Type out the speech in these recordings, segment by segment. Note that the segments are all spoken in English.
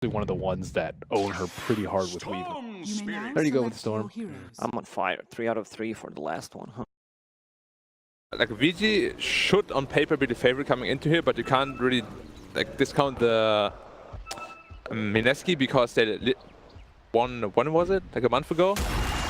one of the ones that own her pretty hard with Weaving. There you go with the Storm. I'm on fire. 3 out of 3 for the last one, huh? Like VG should on paper be the favorite coming into here, but you can't really like discount the Mineski because they won, when was it? Like a month ago?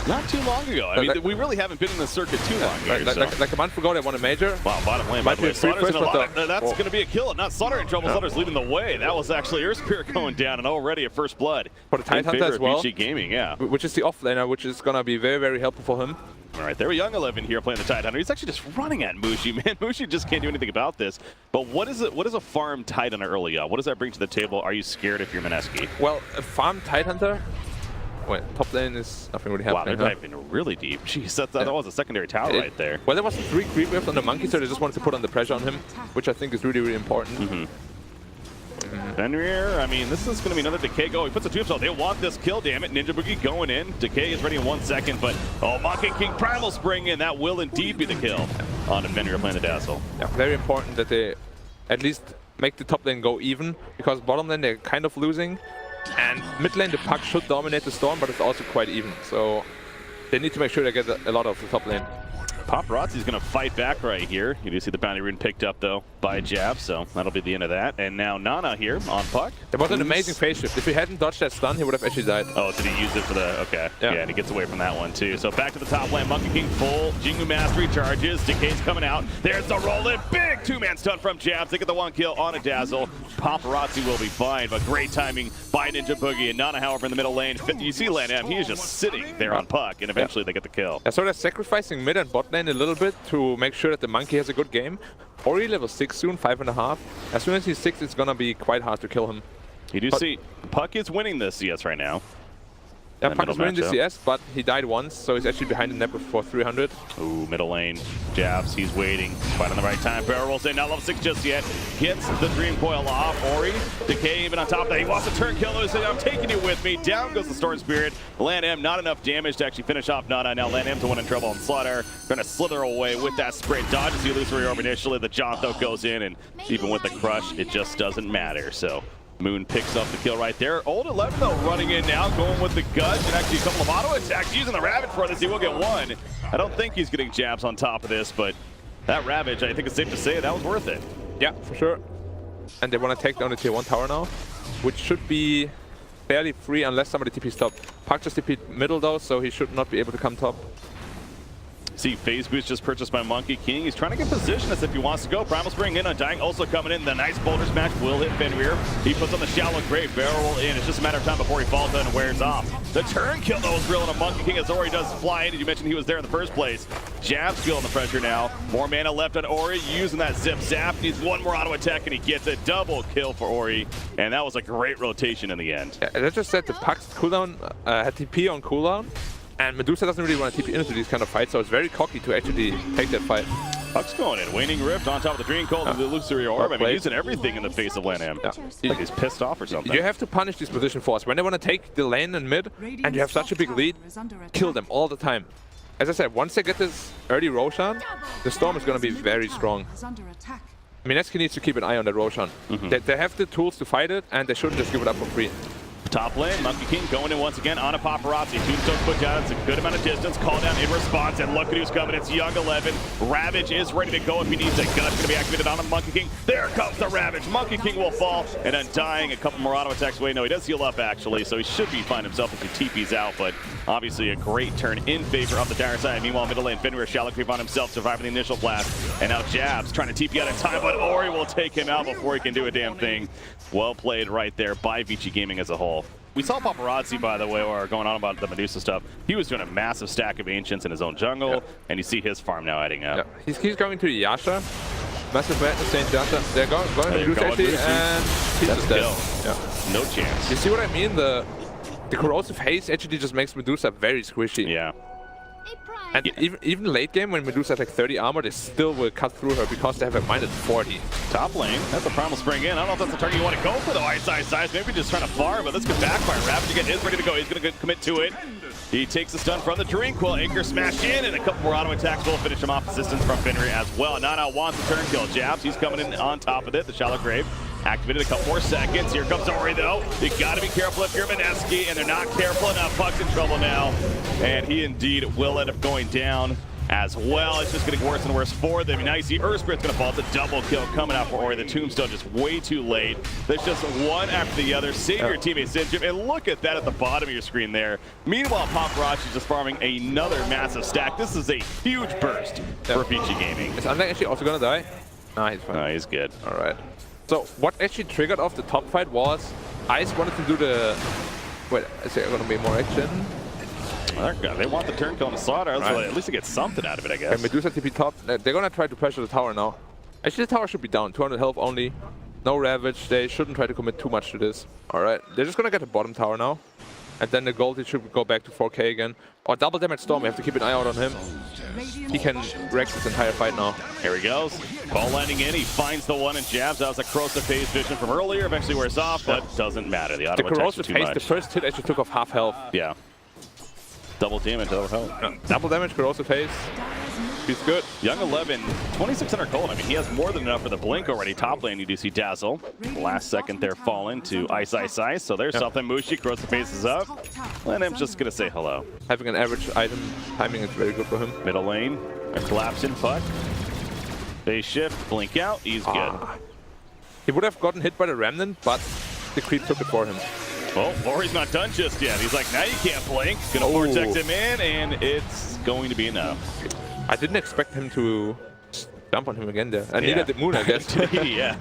Not too long ago. I mean, we really haven't been in the circuit too long here. Like a month ago, they won a major. Wow, bottom lane, by the way. Slaughter's in a lot. That's going to be a kill. Not Slaughter in trouble. Slaughter's leading the way. That was actually Earth Spirit going down, and already a first blood. For the Tidehunter as well. Vici Gaming, yeah. Which is the offlaner, which is going to be very, very helpful for him. All right, there we Young 11 here playing the Tidehunter. He's actually just running at Mushi, man. Mushi just can't do anything about this. But what is a farm Tidehunter early on? What does that bring to the table? Are you scared if you're Mineski? Well, a farm Tidehunter. Wait, top lane is nothing really happening. Wow, they're diving really deep. Jeez, that was a secondary tower right there. Well, there was 3 creep waves on the monkey, so they just wanted to put on the pressure on him, which I think is really, really important. Fenrir, I mean, this is going to be another Decay go. He puts a tombstone. They want this kill, damn it. Ninjaboogie going in. Decay is ready in 1 second, but Monkey King Primal Spring in. That will indeed be the kill on Fenrir playing the Dazzle. Yeah, very important that they at least make the top lane go even, because bottom lane they're kind of losing. And mid lane, the Puck should dominate the Storm, but it's also quite even. So they need to make sure they get a lot of the top lane. Paparazi's going to fight back right here. You do see the bounty rune picked up, though, by Jabz, so that'll be the end of that. And now Nana here on Puck. There was an amazing phase shift. If he hadn't dodged that stun, he would have actually died. Oh, did he use it for the... Okay. Yeah, and he gets away from that one, too. So back to the top lane. Monkey King full. Jingu Mastery charges. Decay's coming out. There's the roll-in. Big two-man stun from Jabz. They get the 1 kill on a Dazzle. Paparazi will be fine, but great timing by Ninjaboogie. And Nana, however, in the middle lane. You see LaNm. He is just sitting there on Puck, and eventually they get the kill. Yeah, so they're sacrificing mid and bot lane a little bit to make sure that the monkey has a good game. Ori level 6 soon, 5.5. As soon as he's 6, it's gonna be quite hard to kill him. You do see, Puck is winning this CS right now. Yeah, Puck is winning the CS, but he died once, so he's actually behind the net for 300. Ooh, middle lane. Jabz, he's waiting. Quite on the right time. Barrel rolls in, not level 6 just yet. Gets the Dream Coil off. Ori, Decay even on top of that. He wants a turn kill. He's saying, I'm taking you with me. Down goes the Storm Spirit. LaNm, not enough damage to actually finish off Nana. Now LaNm's the one in trouble on Slaughter. Going to slither away with that sprint. Dodges the illusory orb initially. The Jonto goes in, and even with the crush, it just doesn't matter. So Moon picks up the kill right there. Old 11 though running in now, going with the Gudge, and actually a couple of auto attacks using the Ravage for this. He will get 1. I don't think he's getting Jabz on top of this, but that Ravage, I think it's safe to say that was worth it. Yeah, for sure. And they want to take down the tier 1 tower now, which should be fairly free unless somebody TP's top. Puck just TP'd middle though, so he should not be able to come top. See, phase boost just purchased by Monkey King. He's trying to get position as if he wants to go. Primal Spring in, Undying also coming in. The nice Boulders match will hit Fenrir. He puts on the shallow grave, barrel roll in. It's just a matter of time before he falls down and wears off. The turn kill though is real on a Monkey King as Ori does fly in. Did you mention he was there in the first place? Jabz feeling the pressure now. More mana left on Ori, using that zip zap. Needs 1 more auto attack and he gets a double kill for Ori. And that was a great rotation in the end. Yeah, that just said the Puck's cooldown had TP on cooldown. And Medusa doesn't really want to TP into these kind of fights, so it's very cocky to actually take that fight. Puck's going in. Waning Rift on top of the Dream Coil to the illusory orb. I mean, using everything in the face of LaNm. Yeah. Like he's pissed off or something. You have to punish these position force. When they want to take the lane and mid, and you have such a big lead, kill them all the time. As I said, once they get this early Roshan, the Storm is going to be very strong. Mineski needs to keep an eye on that Roshan. They have the tools to fight it, and they shouldn't just give it up for free. Top lane, Monkey King going in once again on a Paparazi. Tombstone put down, it's a good amount of distance. Call down in response, and look at who's coming. It's Young 11. Ravage is ready to go if he needs it. Gut's going to be activated on a Monkey King. There comes the Ravage. Monkey King will fall, and Undying a couple more auto attacks away. No, he does heal up actually, so he should be fine himself if he TP's out, but obviously a great turn in favor of the dire side. Meanwhile, middle lane, Fenrir shallow creep on himself, surviving the initial blast, and now Jabz trying to TP out of time, but Ori will take him out before he can do a damn thing. Well played right there by Vici Gaming as a whole. We saw Paparazi, by the way, or going on about the Medusa stuff. He was doing a massive stack of Ancients in his own jungle, and you see his farm now adding up. Yeah. He's going to Yasha. Massive Madness, Saint Yasha. They're going to Medusa actually, and he's just dead. Yeah. No chance. You see what I mean? The corrosive haze actually just makes Medusa very squishy. Yeah. And even late game, when Medusa has like 30 armor, they still will cut through her because they have a -40. Top lane, that's a Primal Spring in. I don't know if that's the target you want to go for, though. iceiceice, maybe just trying to farm, but this could backfire. Ravage again is ready to go. He's going to commit to it. He takes the stun from the Dream Coil. Anchor smash in, and a couple more auto attacks will finish him off. Assistance from Fenrir as well. Nana wants a turn kill. Jabz, he's coming in on top of it. The shallow grave. Activated a couple more seconds. Here comes Ori, though. You got to be careful if you're Mineski, and they're not careful enough. Puck's in trouble now, and he indeed will end up going down as well. It's just getting worse and worse for them. Now you see Earthspirit's going to fall. It's a double kill coming out for Ori. The Tombstone just way too late. There's just one after the other. Save your teammates, Ninja, and look at that at the bottom of your screen there. Meanwhile, Paparazi just farming another massive stack. This is a huge burst for Vici Gaming. Is Unlike actually also going to die? No, he's fine. No, he's good. All right. So what actually triggered off the top fight was Ice wanted to do the... Wait, is there going to be more action? They want the turn kill on the Slaughter, so at least they get something out of it, I guess. Okay, Medusa TP top. They're going to try to pressure the tower now. Actually, the tower should be down. 200 health only. No Ravage. They shouldn't try to commit too much to this. All right. They're just going to get the bottom tower now. And then the Goldie should go back to 4k again. Or double damage Storm. We have to keep an eye out on him. He can wreck this entire fight now. Here he goes. Ball landing in. He finds the one and Jabz. That was a corrosive phase vision from earlier. Eventually wears off, but doesn't matter. The auto corrosive too phase, much. the first hit actually took off half health. Yeah. Double damage, double health. Double damage, corrosive phase. He's good. Young 11, 2600 gold. I mean, he has more than enough for the blink already. Top lane, you do see Dazzle. Last second there falling to iceiceice. So there's something. Mushi, corrosive phase is up. LaNm's just going to say hello. Having an average item timing is very good for him. Middle lane, a collapse in puck. Phase shift, blink out, he's good. He would have gotten hit by the Remnant, but the creep took it for him. Well, Ori's not done just yet. He's like, now you can't blink. Gonna vortex him in, and it's going to be enough. I didn't expect him to jump on him again there. And neither did Moon, I guess. Yeah.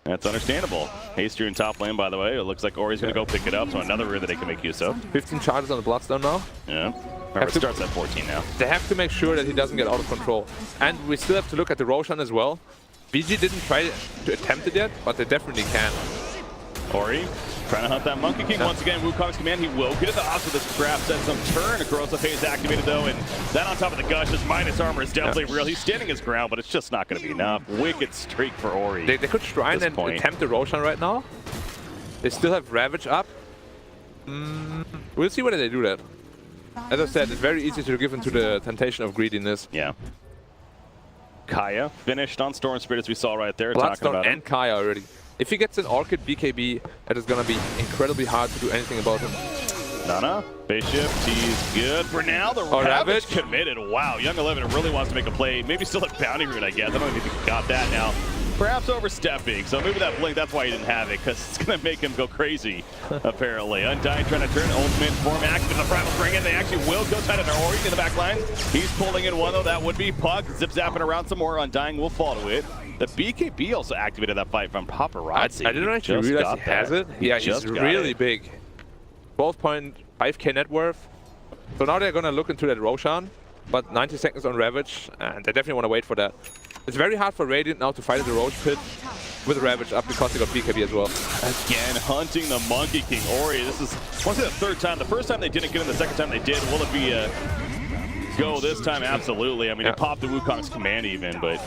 That's understandable. Haster in top lane, by the way. It looks like Ori's going to go pick it up, so another rune that they can make use of. 15 charges on the Bloodstone now. Yeah. Remember, it starts at 14 now. They have to make sure that he doesn't get out of control. And we still have to look at the Roshan as well. VG didn't try to attempt it yet, but they definitely can. Ori trying to hunt that Monkey King once again. Wukong's command, he will get it off with this grab, sends some turn. Corrosive phase activated though, and that on top of the gushes, minus armor is definitely real. He's standing his ground, but it's just not going to be enough. Wicked streak for Ori. They could shrine and attempt the Roshan right now. They still have Ravage up. We'll see whether they do that. As I said, it's very easy to give into the temptation of greediness. Yeah. Kaya finished on Storm Spirit as we saw right there. Bloodstone and Kaya already. If he gets an Orchid BKB, it is going to be incredibly hard to do anything about him. Nana, base shift, he's good for now. The Ravage committed. Wow, Young 11 really wants to make a play. Maybe still a bounty rune, I guess. I don't even think he got that now. Perhaps overstepping, so maybe that blink, that's why he didn't have it, because it's going to make him go crazy, apparently. Undying trying to turn ultimate form active. The Primal bring in. They actually will go tight under Ori in the back line. He's pulling in one, though. That would be Puck. Zip-zapping around some more. Undying will fall to it. The BKB also activated that fight from Paparazi. I didn't actually realize he has it. Yeah, he's really big. 12.5k net worth. So now they're going to look into that Roshan, but 90 seconds on Ravage, and they definitely want to wait for that. It's very hard for Radiant now to fight at the Roach Pit with Ravage up because they got BKB as well. Again, hunting the Monkey King. Ori, this is, I want to say the third time. The first time they didn't get him, the second time they did. Will it be a go this time? Absolutely. I mean, it popped the Wukong's command even, but...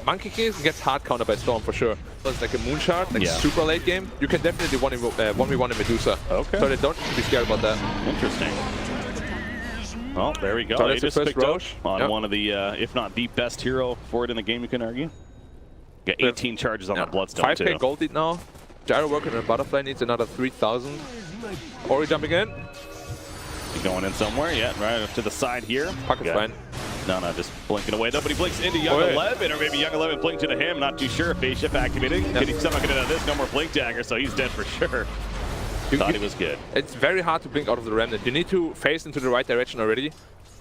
Monkey King gets hard countered by Storm for sure. So it's like a Moonshard, like super late game. You can definitely 1v1 in Medusa. Okay. So they don't need to be scared about that. Interesting. Well, there we go. So they just picked Roche up on one of the, if not the best hero for it in the game, you can argue. Got 18 charges on the Bloodstone, 5k gold lead now. Gyro working on a Butterfly needs another 3,000. Ori jumping in. He's going in somewhere, yeah, right up to the side here. Puck is fine. No, just blinking away though, but he blinks into Young 11, or maybe Young 11 blinked into him, not too sure. Phase shift activated. Can he somehow get out of this? No more blink dagger, so he's dead for sure. Thought he was good. It's very hard to blink out of the Remnant. You need to face into the right direction already.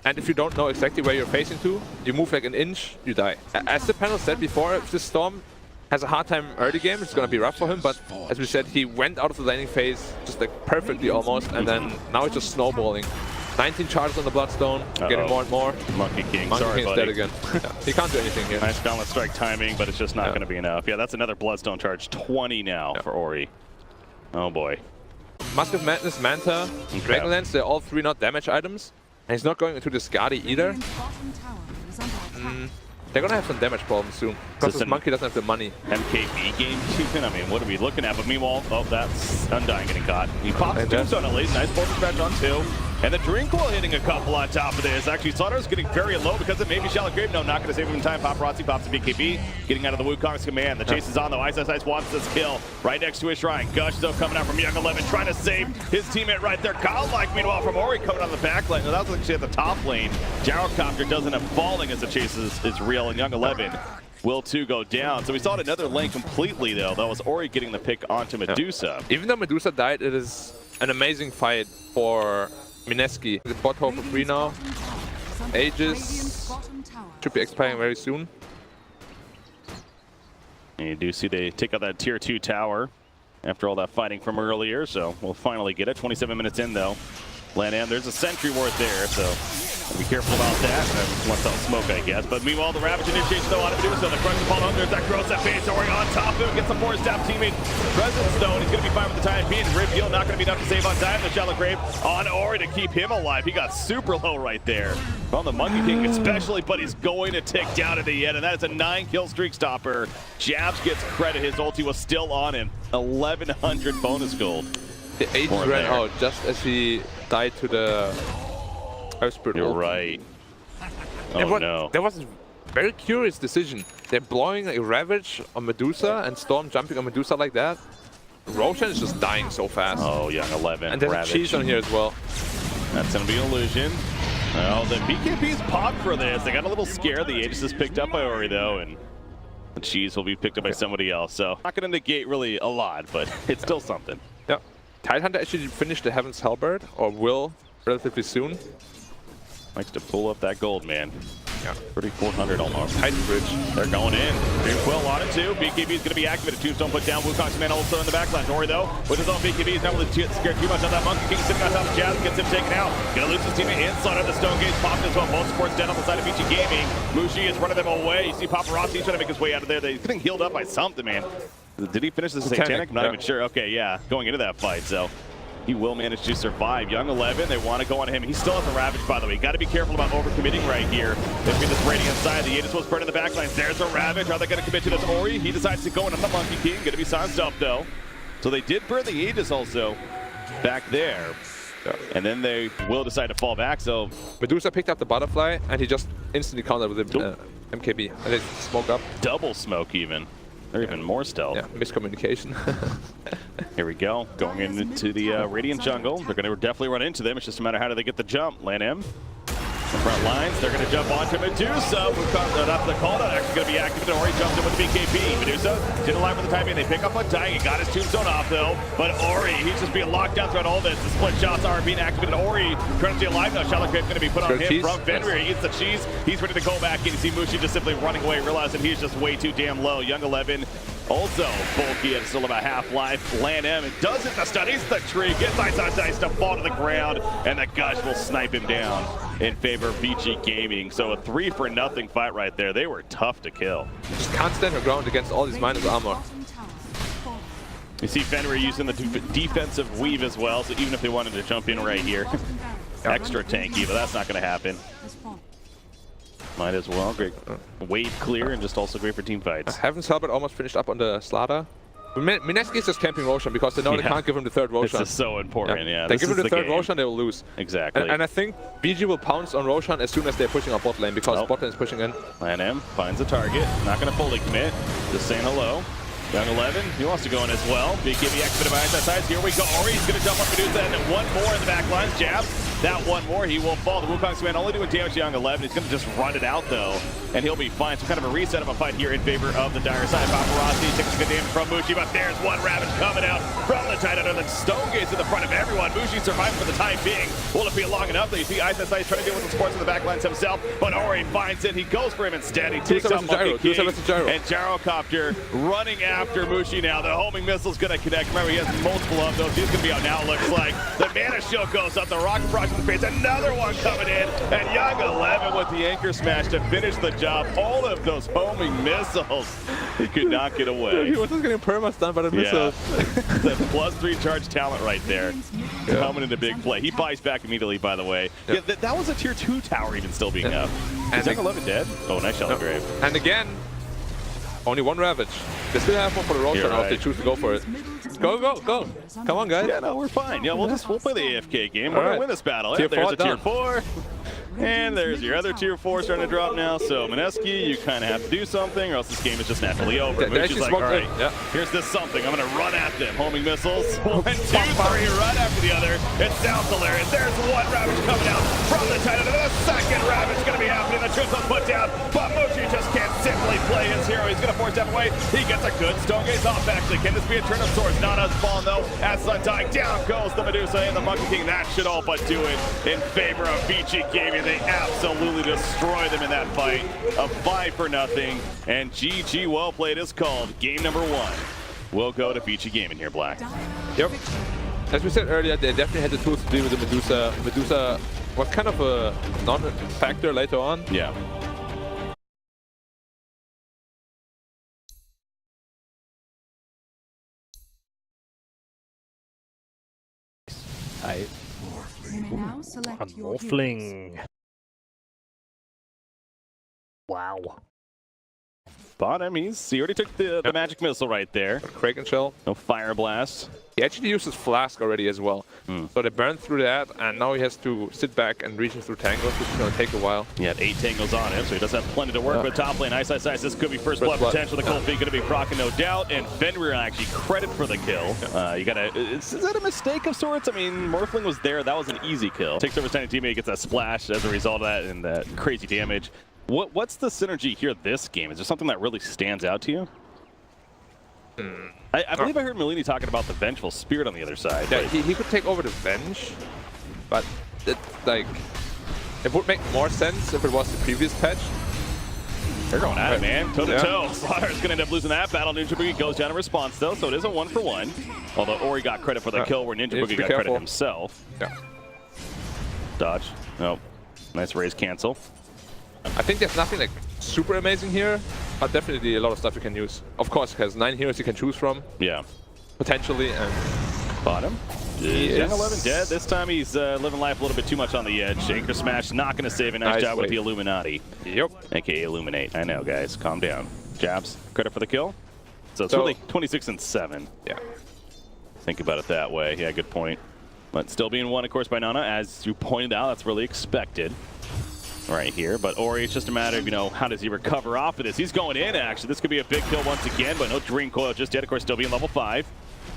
And if you don't know exactly where you're facing to, you move like an inch, you die. As the panel said before, if this Storm has a hard time early game, it's going to be rough for him. But as we said, he went out of the laning phase just like perfectly almost. And then now it's just snowballing. 19 charges on the Bloodstone, getting more and more. Monkey King, Monkey King's dead again. He can't do anything here. Nice balance strike timing, but it's just not going to be enough. Yeah, that's another Bloodstone charge. 20 now for Ori. Oh boy. Mask of Madness, Manta, Dragonlance, they're all 3 not damage items. And he's not going into the Skadi either. They're going to have some damage problems soon. Because this Monkey doesn't have the money. MKB game even? I mean, what are we looking at? But meanwhile, oh, that's Undying getting caught. He pops Tombstone at least. Nice force match on 2. And the Drinkle hitting a couple on top of this. Actually, Slaughter's getting very low because of maybe Shallow Grave. No, not going to save him in time. Paparazi pops a BKB. Getting out of the Wukong's command. The chase is on, though. iceiceice wants this kill. Right next to his shrine. Gush, though, coming out from Young11, trying to save his teammate right there. Godlike, meanwhile, from Ori coming on the back lane. That was actually at the top lane. Gyrocopter does end up falling as the chase is real, and Young11 will too go down. So we saw another lane completely, though. That was Ori getting the pick onto Medusa. Even though Medusa died, it is an amazing fight for Mineski. The bot hole for free now. Aegis should be expiring very soon. And you do see they take out that tier 2 tower after all that fighting from earlier, so we'll finally get it. 27 minutes in, though. LaNm, there's a sentry ward there, so be careful about that. Wants out smoke, I guess. But meanwhile, the Ravage initiates though on Medusa. The Crush Paul under that gross that base. Ori on top of him, gets some force stab teammate Presence though, and he's going to be fine with the time being. Rib heal not going to be enough to save on time. The Shallow Grave on Ori to keep him alive. He got super low right there. On the Monkey King especially, but he's going to tick down at the end, and that is a 9-kill streak stopper. Jabz gets credit. His ulti was still on him. 1,100 bonus gold. The Aegis ran out just as he died to the Earth Spirit. You're right. Oh no. There was a very curious decision. They're blowing a Ravage on Medusa and Storm jumping on Medusa like that. Roshan is just dying so fast. Oh yeah, 11. And there's Ravage. a cheese on here as well. That's going to be an illusion. Oh, the BKB's popped for this. They got a little scared. The Aegis is picked up by Ori though, and the cheese will be picked up by somebody else. So not going to negate really a lot, but it's still something. Yeah. Tidehunter actually finished the Heaven's Halberd, or will relatively soon. Likes to pull up that gold, man. Yeah. 3,400 almost. Titan Bridge. They're going in. Quill on it too. BKB is going to be activated. Tombstone put down. Wukong's man also in the backline. Ori though, with his own BKB, he's not really scared too much on that Monkey King sitting on top of Jabz, gets him taken out. Gonna lose his teammate inside of the Stone Gates. Popped as well. Most supports dead on the side of Vici Gaming. Mushi is running them away. You see Paparazi trying to make his way out of there. They're getting healed up by something, man. Did he finish the Satanic? I'm not even sure. Okay, yeah, going into that fight, so he will manage to survive. Young11, they want to go on him. He still has the Ravage, by the way. Got to be careful about overcommitting right here. They've got this Radiant side. The Aegis was burning the backlines. There's a Ravage. Are they going to commit to this? Ori, he decides to go in on the Monkey King. Going to be silenced up, though. So they did burn the Aegis also back there. And then they will decide to fall back, so Medusa picked up the Butterfly, and he just instantly countered with the MKB. And they smoke up. double smoke even. They're even more stealth. Yeah, miscommunication. Here we go. Going into the Radiant jungle. They're going to definitely run into them. It's just a matter of how do they get the jump. LaNm. The front lines. They're going to jump onto Medusa. That's the call. That's actually going to be activated. Ori jumps in with the BKB. Medusa did alive for the time being. They pick up on dying. He got his tombstone off though. But Ori, he's just being locked down throughout all this. The split shots are being activated. Ori trying to stay alive now. Shallow Grave going to be put on him from Fenrir. He eats the cheese. He's ready to go back in. You see Mushi just simply running away, realizing he's just way too damn low. Young11. Also bulky and still about half-life. LaNm does it. The studies the tree. Gets iceiceice to fall to the ground. And the Gush will snipe him down in favor of Vici Gaming. So a 3-for-0 fight right there. They were tough to kill. Just can't stand her ground against all these minus armor. You see Fenrir using the defensive weave as well. So even if they wanted to jump in right here, extra tanky, but that's not going to happen. Might as well. Great wave clear and just also great for team fights. Heaven's Halberd almost finished up on the Starladder. Mineski is just camping Roshan because they know they can't give him the third Roshan. This is so important, yeah. They give him the third Roshan, they will lose. Exactly. And I think VG will pounce on Roshan as soon as they're pushing up bot lane because bot lane is pushing in. LaNm finds a target. Not going to fully commit. Just saying hello. Young11, he wants to go in as well. BKB activated by iceiceice. Here we go. Ori's going to jump on Medusa, and then one more in the back lines. Jabz, that one more, he will fall. The Wukong's man only doing damage to Young11. He's going to just run it out, though, and he'll be fine. So kind of a reset of a fight here in favor of the dire side. Paparazi takes a good damage from Mushi, but there's one Ravage coming out from the tight under the Stone Gates in the front of everyone. Mushi surviving for the time being. Will it be long enough that you see iceiceice trying to deal with the sports in the back lines himself, but Ori finds it. He goes for him instead. He takes out Monkey King, and Gyrocopter running after Mushi now. The homing missile's going to connect. Remember, he has multiple of those. He's going to be out now, looks like. The mana shield goes up. The rocket procs in the face. Another one coming in. And Young11 with the anchor smash to finish the job. All of those homing missiles. He could not get away. He was just getting perma stunned by the missiles. The +3 charge talent right there. Coming into big play. He buys back immediately, by the way. Yeah, that was a tier 2 tower even still being up. Is Young11 dead? Oh, nice Shallow Grave. And again, Only one Ravage. They still have one for the Roshan if they choose to go for it. Go, go, go. Come on, guys. Yeah, no, we're fine. Yeah, we'll play the AFK game. We're All gonna right. win this battle. Tier There's 4 a tier done. 4. And there's your other tier 4 starting to drop now. So Mineski, you kind of have to do something, or else this game is just naturally over. They Mushi's actually like, all smoked right, it. Yeah. here's this something. I'm gonna run at them. Homing missiles. 1, 2, 3, right after the other. It sounds hilarious. There's one Ravage coming out from the Titan. And the second Ravage gonna be happening. The trickle's put down, but Mushi just can't simply play his hero. He's gonna force that away. He gets a good stone gaze off. Actually, can this be a turn of swords? Not as fallen though. As Undying, down goes the Medusa and the Monkey King. That should all but do it in favor of Vici Gaming. They absolutely destroy them in that fight. A 5-0, and GG well played is called. Game number 1 will go to Vici Gaming here, Black. Yep. As we said earlier, they definitely had the tools to deal with the Medusa. Medusa was kind of a non-factor later on. Yeah. Morphling. Wow. Bottom, he already took the magic missile right there. Kraken Shell. No fire blast. He actually uses Flask already as well. So they burned through that, and now he has to sit back and reach through tangles, which is going to take a while. He had 8 tangles on him, so he does have plenty to work with. Top lane, iceiceice, this could be first blood potential. The cold feet going to be proccing, no doubt. And Fenrir actually credit for the kill. You gotta, is that a mistake of sorts? I mean, Morphling was there. That was an easy kill. Takes over his tiny teammate, gets that splash as a result of that, and that crazy damage. What's the synergy here this game? Is there something that really stands out to you? I believe I heard Melini talking about the Vengeful Spirit on the other side. Yeah, he could take over the Venge, but it would make more sense if it was the previous patch. They're going at it, man. Toe to toe. Slaughter's going to end up losing that battle. Ninjaboogie goes down in response, though, so it is a 1-for-1. Although Ori got credit for the kill, where Ninjaboogie got credit himself. Yeah. Dodge. Nope. Nice raise cancel. I think there's nothing like super amazing here, but definitely a lot of stuff you can use. Of course, it has 9 heroes you can choose from. Yeah. Potentially, and bottom. Young 11 dead. This time he's living life a little bit too much on the edge. Anchor Smash not going to save a nice job with the Illuminati. Yep. AKA Illuminate. I know, guys. Calm down. Jabz, credit for the kill. So it's really 26-7. Yeah. Think about it that way. Yeah, good point. But still being won, of course, by Nana. As you pointed out, that's really expected right here. But Ori, it's just a matter of, how does he recover off of this? He's going in, actually. This could be a big kill once again, but no Dream Coil just yet. Of course, still being level 5.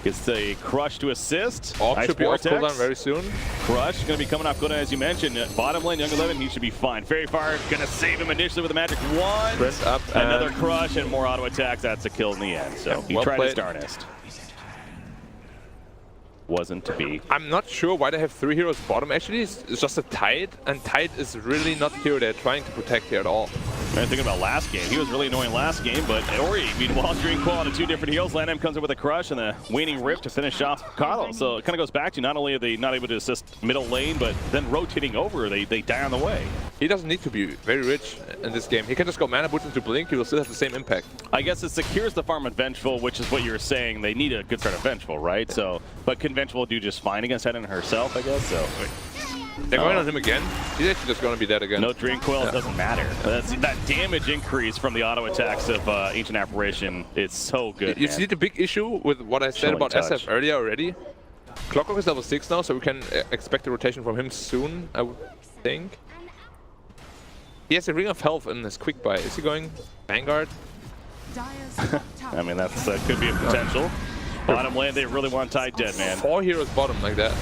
Gets the Crush to assist. Orb should be off cooldown very soon. Crush going to be coming off cooldown, as you mentioned. Bottom lane, Young 11, he should be fine. Fairy Fire going to save him initially with a magic wand. Press up. Another Crush and more auto attacks. That's a kill in the end. So he tried his darnest. Wasn't to be. I'm not sure why they have 3 heroes bottom. Actually, it's just a Tide, and Tide is really not the hero they're trying to protect here at all. I'm thinking about last game. He was really annoying last game, but Ori, meanwhile, Dream Coil on 2 different heals. LaNm comes in with a Crush and a Waning Rip to finish off Coddle. So it kind of goes back to not only are they not able to assist middle lane, but then rotating over, they die on the way. He doesn't need to be very rich in this game. He can just go mana boots into Blink. He will still have the same impact. I guess it secures the farm of Vengeful, which is what you're saying. They need a good start of Vengeful, right? So, but can Vengeful do just fine against Hedon herself, I guess? So they're going on him again. He's actually just going to be dead again. No Dream Coil, it doesn't matter. That damage increase from the auto attacks of Ancient Apparition is so good. You see the big issue with what I said about SF earlier already? Clockwork is level 6 now, so we can expect a rotation from him soon, I would think. He has a Ring of Health in his quick buy. Is he going Vanguard? I mean, that could be a potential. Bottom lane, they really want Tide dead, man. 4 heroes bottom like that.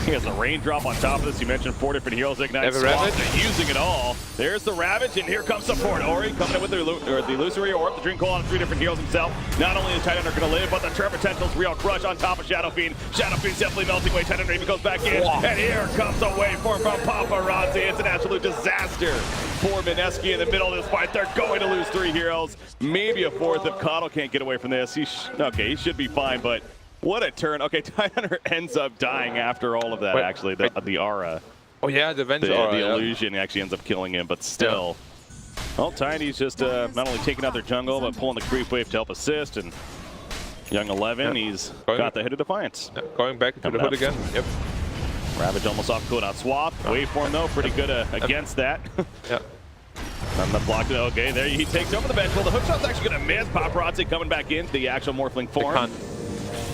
He has a raindrop on top of this. You mentioned 4 different heroes. Ignite Swamp. They're using it all. There's the Ravage, and here comes support. Ori coming in with the Illusory Orb, the Dream Coil on 3 different heroes himself. Not only is Titan are going to live, but the Turn Potential's real Crush on top of Shadow Fiend. Shadow Fiend's definitely melting away. Titan even goes back in, and here comes a waveform from Paparazi. It's an absolute disaster for Mineski in the middle of this fight. They're going to lose 3 heroes, maybe a 4th if Coddle can't get away from this. He should be fine, but what a turn. Okay, Titan ends up dying after all of that, actually. The aura. Oh, yeah, the Venge aura. The illusion actually ends up killing him, but still. Well, Tiny's just not only taking out their jungle, but pulling the creep wave to help assist. And Young 11, he's got the hit of Defiance. Going back into the hood again. Yep. Ravage almost off cooldown swap. Waveform, though, pretty good against that. Yeah. On the block, okay, there he takes over the bench. Well, the hook shot's actually going to miss. Paparazzi coming back into the actual Morphling form.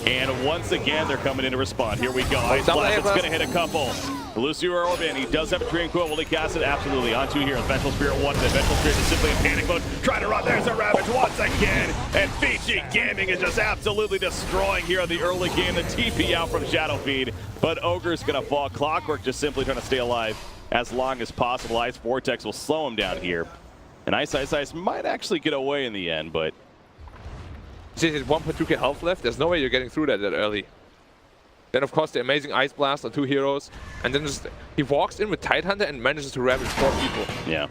And once again, they're coming in to respond. Here we go. Ice Blast, it's going to hit a couple. Lucio Orban, he does have a Dream Coil. Will he cast it? Absolutely. On two here. Vengeful Spirit wanted it. Vengeful Spirit is simply in panic mode. Trying to run. There's a Ravage once again. And Vici Gaming is just absolutely destroying here in the early game. The TP out from Shadow Feed. But Ogre's going to fall. Clockwork just simply trying to stay alive as long as possible. Ice Vortex will slow him down here. And iceiceice might actually get away in the end, but... See, there's 1.2k health left. There's no way you're getting through that early. Then, of course, the amazing Ice Blast on 2 heroes. And then just, he walks in with Tidehunter and manages to ravage 4 people. Yeah.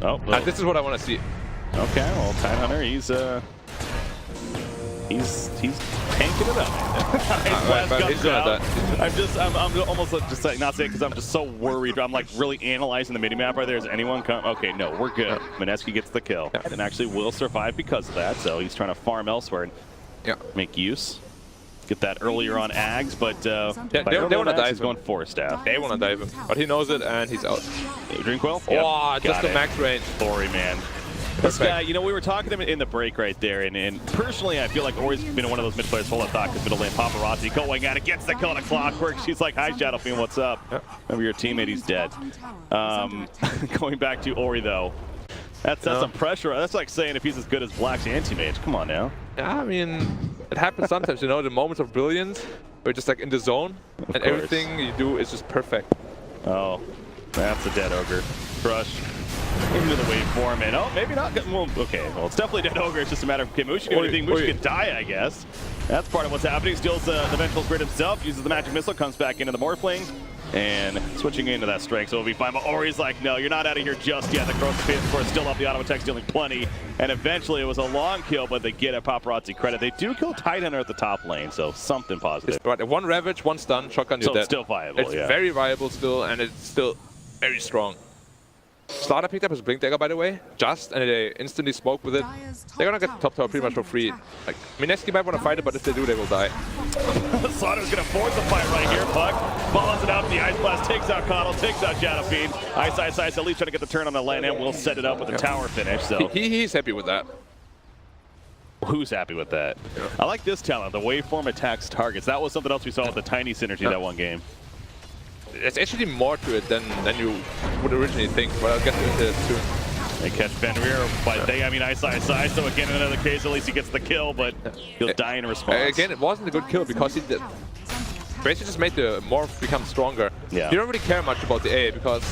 Oh, this is what I want to see. Okay, well, Tidehunter, he's tanking it up. I'm almost just like not saying because I'm just so worried. I'm like really analyzing the mini map right there. Is anyone come? Okay, no, we're good. Mineski gets the kill and actually will survive because of that. So he's trying to farm elsewhere and make use. Get that earlier on Ags, but they want to dive. He's going Forest Staff. They want to dive him, but he knows it and he's out. Dream Coil? Oh, just the max range. Ori, man. This guy, you know, we were talking to him in the break right there, and personally, I feel like Ori's been one of those mid players full of thought because middle lane Paparazi going at it, gets the kill on a Clockwork. She's like, hi, Shadowfiend, what's up? Remember your teammate, he's dead. Going back to Ori, though. That's some pressure. That's like saying if he's as good as Black's anti-mage. Come on now. Yeah, I mean, it happens sometimes, you know, the moments of brilliance, where you're just like in the zone, and everything you do is just perfect. Oh, that's a dead Ogre. Crush. Into the waveform, and oh, maybe not. Well, okay, well, it's definitely dead Ogre. It's just a matter of can Mushi do anything? Mushi can die, I guess. That's part of what's happening. Steals the Vengeful Spirit himself, uses the Magic Missile, comes back into the Morphling, and switching into that strength, so it'll be fine. But Ori's like, no, you're not out of here just yet. The Growth Phase, of course, still up the auto attack, stealing plenty, and eventually it was a long kill, but they get a Paparazzi credit. They do kill Tidehunter at the top lane, so something positive. Right, 1 Ravage, 1 stun, shotgun, you're dead. It's still viable, It's very viable still, and it's still very strong. Starladder picked up his Blink Dagger, by the way, and they instantly smoke with it. They're gonna get the top tower pretty much for free. Like, Mineski might want to fight it, but if they do, they will die. Slaughter's gonna force a fight right here. Puck follows it out. The Ice Blast takes out Coddle, takes out Shadowfiend. iceiceice at least trying to get the turn on the LaNm. Will set it up with the tower finish. So he's happy with that. Who's happy with that? I like this talent. The waveform attacks targets. That was something else we saw with the tiny synergy that one game. There's actually more to it than you would originally think, but I'll get into it soon. They catch Fenrir, but I mean iceiceice, so again in another case, at least he gets the kill, but he'll die in response. Again, it wasn't a good kill because he basically just made the morph become stronger. Yeah. You don't really care much about the AA because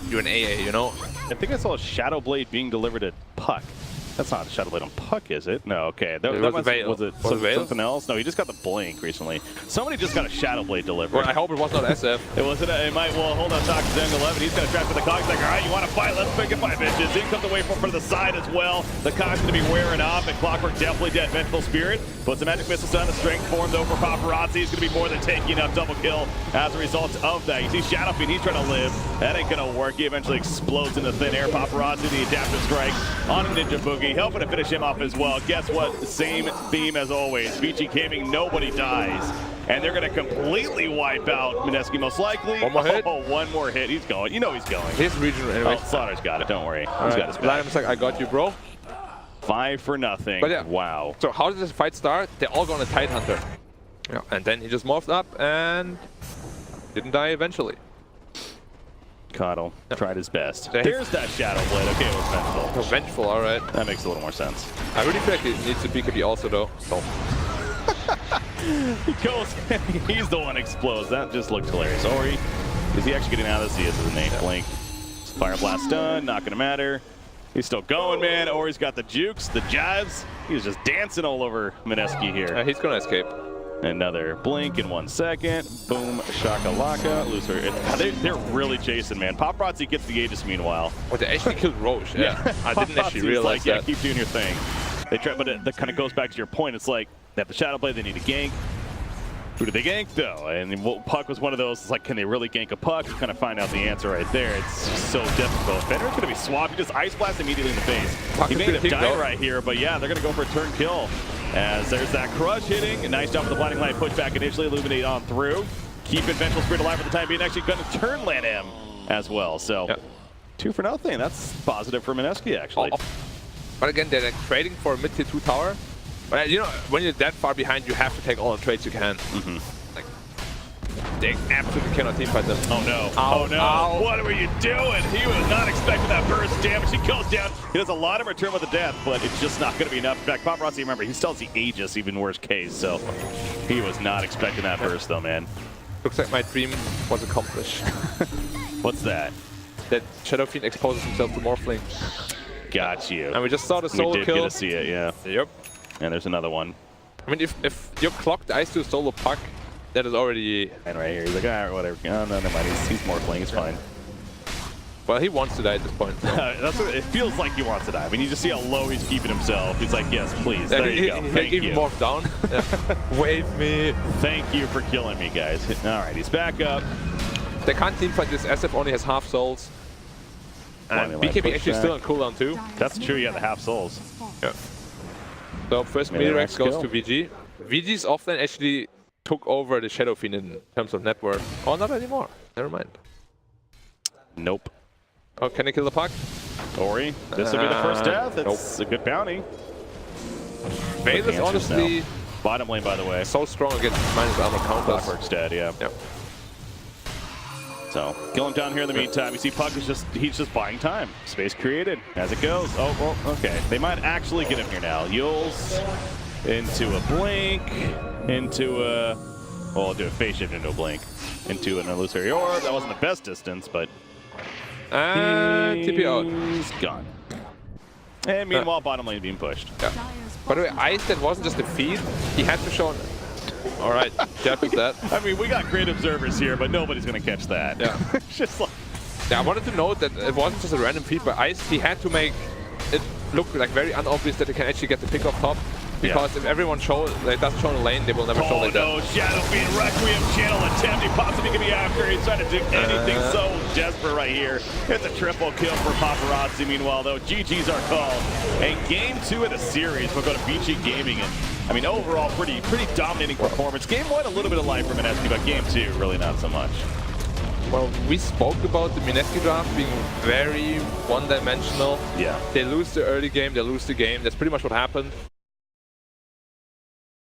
you're an AA, you know? I think I saw a Shadow Blade being delivered at Puck. That's not a Shadow Blade on Puck, is it? No, okay. Was it something else? No, he just got the Blink recently. Somebody just got a Shadow Blade delivered. Well, I hope it was not SF. It wasn't. It might. Well, hold on. Talk to Zeng 11. He's going to trap with the Cogs. Like, all right, you want to fight? Let's pick it 5 inches. In comes the waveform for the side as well. The Cogs going to be wearing off, and Clockwork definitely dead. Vengeful Spirit puts the Magic Missiles down. The strength formed over Paparazzi. He's going to be more than taking up double kill as a result of that. You see Shadowfiend. He's trying to live. That ain't going to work. He eventually explodes into thin air. Paparazzi, the adaptive strike on a ninjaboogie, helping to finish him off as well. Guess what? Same theme as always. Vici Gaming, nobody dies. And they're going to completely wipe out Mineski most likely. One more hit? Oh, one more hit. He's going. You know he's going. He's regional anyway. Oh, Slaughter's got it. Don't worry. He's got his back. LaNm's like, I got you, bro. 5 for nothing. But yeah. Wow. So how did this fight start? They're all going to Tidehunter. Yeah. And then he just morphed up and didn't die eventually. Coddle tried his best. There's that Shadow Blade. Okay, it was vengeful. Oh, vengeful, all right. That makes a little more sense. I really feel like it needs to BKB also, though. So. He goes, he's the one who explodes. That just looked hilarious. Ori, is he actually getting out of this? He is, isn't he? Blink. Fire Blast stun, not going to matter. He's still going, man. Ori's got the jukes, the Jabz. He's just dancing all over Mineski here. He's going to escape. Another blink in 1 second. Boom, shakalaka. Loser. They're really chasing, man. Paparazzi gets the Aegis meanwhile. Oh, they actually killed Roche. Yeah. I didn't actually realize that. Yeah, keep doing your thing. They try, but that kind of goes back to your point. It's like they have the Shadow Blade. They need a gank. Who do they gank though? And Puck was one of those. It's like, can they really gank a Puck? You kind of find out the answer right there. It's just so difficult. Fenrir's going to be swapped. He just Ice Blast immediately in the face. He made him die right here, but yeah, they're going to go for a turn kill. As there's that crush hitting. A nice job with the blinding light push back initially. Illuminate on through. Keeping Vengeful Spirit alive for the time being. Actually going to turn LaNm as well. So 2 for nothing. That's positive for Mineski, actually. But again, they're like trading for a mid-tier 2 tower. But you know, when you're that far behind, you have to take all the trades you can. Like, they absolutely cannot teamfight them. Oh no. Ow, Oh no. ow. What were you doing? He was not expecting that burst damage. He goes down. He does a lot of return with the death, but it's just not going to be enough. In fact, Paparazi, remember, he still has the Aegis, even worse case, so he was not expecting that burst, though, man. Looks like my dream was accomplished. What's that? That Shadow Fiend exposes himself to Morphling. Got you. And we just saw the We solo did kill. get to see it, yeah. Yep. And there's another one. I mean, if you clocked Ice to a solo puck, that is already... And right here, he's like, all right, whatever. Oh, no, never mind. He's Morphling. It's fine. Well, he wants to die at this point. So. That's what it feels like he wants to die. I mean, you just see how low he's keeping himself. He's like, yes, please. There you go. Thank even you. morphed down. Wave me. Thank you for killing me, guys. All right, he's back up. They can't teamfight this. SF only has half souls. And BKB actually still on cooldown too. That's true, yeah, the half souls. Yeah. So first Maybe Mirax goes skill. to VG. VG's offlane actually took over the Shadow Fiend in terms of net worth. Oh, not anymore. Never mind. Nope. Oh, can he kill the puck? Ori, this will be the first death. It's a good bounty. Vega is honestly bottom lane, by the way. so strong against minus armor counters. Clockwork's dead, yeah. Yep. So, kill him down here in the meantime. You see Puck is he's just buying time. Space created as it goes. Oh, well, okay. They might actually get him here now. Yules into a blink, into a, well, I'll do a phase shift into a blink, into an illusory orb. That wasn't the best distance, but And TP out. he's gone. And meanwhile, bottom lane being pushed. Yeah. By the way, Ice, that wasn't just a feed. He had to show... All right, Jabz is that. I mean, we got great observers here, but nobody's going to catch that. Yeah. It's just like... Yeah, I wanted to note that it wasn't just a random feed by Ice. He had to make it look like very unobvious that he can actually get the pick off top. Because if everyone doesn't show in the lane, they will never show like that. Oh no, Shadow Fiend Requiem channel attempt. He possibly could be after. He's trying to do anything so desperate right here. It's a triple kill for Paparazi. Meanwhile, though, GG's our call. And game 2 of the series, we'll go to Vici Gaming. And I mean, overall, pretty dominating performance. Game 1, a little bit of life from Mineski, but game 2, really not so much. Well, we spoke about the Mineski draft being very one-dimensional. Yeah. They lose the early game, they lose the game. That's pretty much what happened.